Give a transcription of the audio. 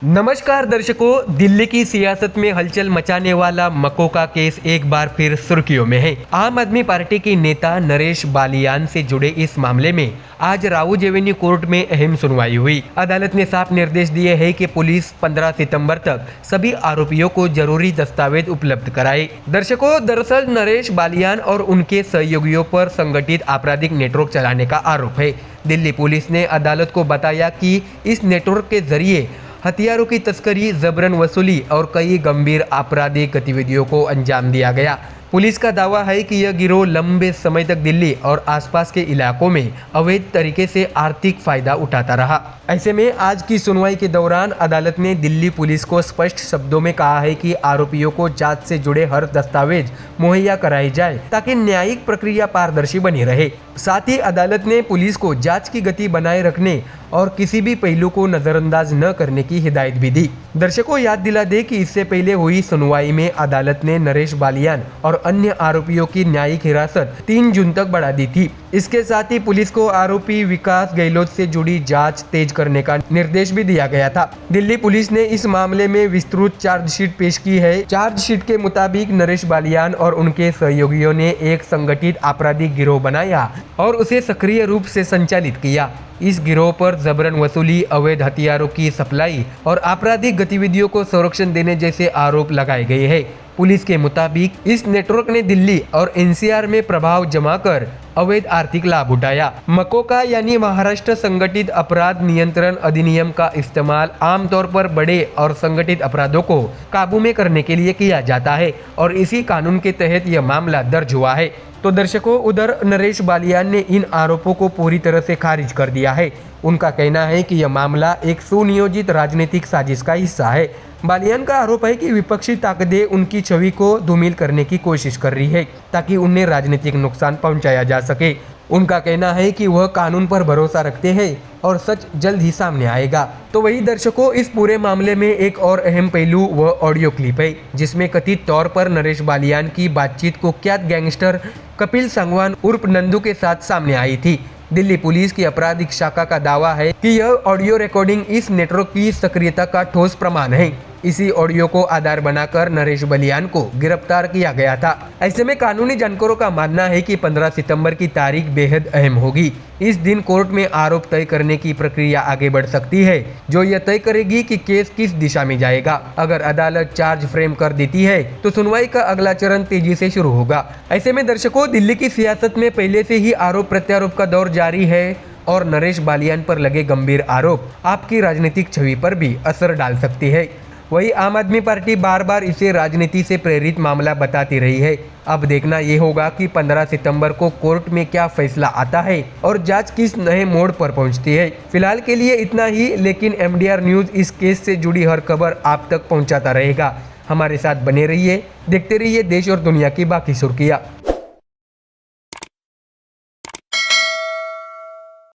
नमस्कार दर्शकों, दिल्ली की सियासत में हलचल मचाने वाला मको का केस एक बार फिर सुर्खियों में है। आम आदमी पार्टी के नेता नरेश बालियान से जुड़े इस मामले में आज राउज एवेन्यू कोर्ट में अहम सुनवाई हुई। अदालत ने साफ निर्देश दिए हैं कि पुलिस 15 सितंबर तक सभी आरोपियों को जरूरी दस्तावेज उपलब्ध कराए। दर्शकों, दरअसल नरेश बालियान और उनके सहयोगियों पर संगठित आपराधिक नेटवर्क चलाने का आरोप है। दिल्ली पुलिस ने अदालत को बताया कि इस नेटवर्क के जरिए हथियारों की तस्करी, जबरन वसूली और कई गंभीर आपराधिक गतिविधियों को अंजाम दिया गया। पुलिस का दावा है कि यह गिरोह लंबे समय तक दिल्ली और आसपास के इलाकों में अवैध तरीके से आर्थिक फायदा उठाता रहा। ऐसे में आज की सुनवाई के दौरान अदालत ने दिल्ली पुलिस को स्पष्ट शब्दों में कहा है कि आरोपियों को जांच से जुड़े हर दस्तावेज मुहैया कराई जाए ताकि न्यायिक प्रक्रिया पारदर्शी बनी रहे। साथ ही अदालत ने पुलिस को जांच की गति बनाए रखने और किसी भी पहलू को नजरअंदाज न करने की हिदायत भी दी। दर्शकों, याद दिला दे कि इससे पहले हुई सुनवाई में अदालत ने नरेश बालियान और अन्य आरोपियों की न्यायिक हिरासत 3 जून तक बढ़ा दी थी। इसके साथ ही पुलिस को आरोपी विकास गहलोत से जुड़ी जांच तेज करने का निर्देश भी दिया गया था। दिल्ली पुलिस ने इस मामले में विस्तृत चार्जशीट पेश की है। चार्जशीट के मुताबिक नरेश बालियान और उनके सहयोगियों ने एक संगठित आपराधिक गिरोह बनाया और उसे सक्रिय रूप से संचालित किया। इस गिरोह पर जबरन वसूली, अवैध हथियारों की सप्लाई और आपराधिक गतिविधियों को संरक्षण देने जैसे आरोप लगाए गए हैं। पुलिस के मुताबिक इस नेटवर्क ने दिल्ली और एनसीआर में प्रभाव जमाकर अवैध आर्थिक लाभ उठाया। मकोका यानी महाराष्ट्र संगठित अपराध नियंत्रण अधिनियम का इस्तेमाल आमतौर पर बड़े और संगठित अपराधों को काबू में करने के लिए किया जाता है और इसी कानून के तहत यह मामला दर्ज हुआ है। तो दर्शकों, उधर नरेश बालियान ने इन आरोपों को पूरी तरह से खारिज कर दिया है। उनका कहना है कि यह मामला एक सुनियोजित राजनीतिक साजिश का हिस्सा है। बालियान का आरोप है कि विपक्षी ताकतें उनकी छवि को धूमिल करने की कोशिश कर रही है ताकि उन्हें राजनीतिक नुकसान पहुंचाया जा सके। उनका कहना है कि वह कानून पर भरोसा रखते हैं और सच जल्द ही सामने आएगा। तो वही दर्शकों, इस पूरे मामले में एक और अहम पहलू वह ऑडियो क्लिप है जिसमें कथित तौर पर नरेश बालियान की बातचीत कुख्यात गैंगस्टर कपिल सांगवान उर्फ नंदू के साथ सामने आई थी। दिल्ली पुलिस की आपराधिक शाखा का दावा है कि यह ऑडियो रिकॉर्डिंग इस नेटवर्क की सक्रियता का ठोस प्रमाण है। इसी ऑडियो को आधार बनाकर नरेश बालियान को गिरफ्तार किया गया था। ऐसे में कानूनी जानकारों का मानना है कि 15 सितंबर की तारीख बेहद अहम होगी। इस दिन कोर्ट में आरोप तय करने की प्रक्रिया आगे बढ़ सकती है, जो यह तय करेगी कि केस किस दिशा में जाएगा। अगर अदालत चार्ज फ्रेम कर देती है तो सुनवाई का अगला चरण तेजी से शुरू होगा। ऐसे में दर्शकों, दिल्ली की सियासत में पहले से ही आरोप प्रत्यारोप का दौर जारी है और नरेश बालियान पर लगे गंभीर आरोप आपकी राजनीतिक छवि पर भी असर डाल सकती है। वही आम आदमी पार्टी बार बार इसे राजनीति से प्रेरित मामला बताती रही है। अब देखना ये होगा कि 15 सितंबर को कोर्ट में क्या फैसला आता है और जांच किस नए मोड़ पर पहुंचती है। फिलहाल के लिए इतना ही, लेकिन MDR न्यूज़ इस केस से जुड़ी हर खबर आप तक पहुंचाता रहेगा। हमारे साथ बने रहिए, देखते रहिए देश और दुनिया की बाकी सुर्खियाँ।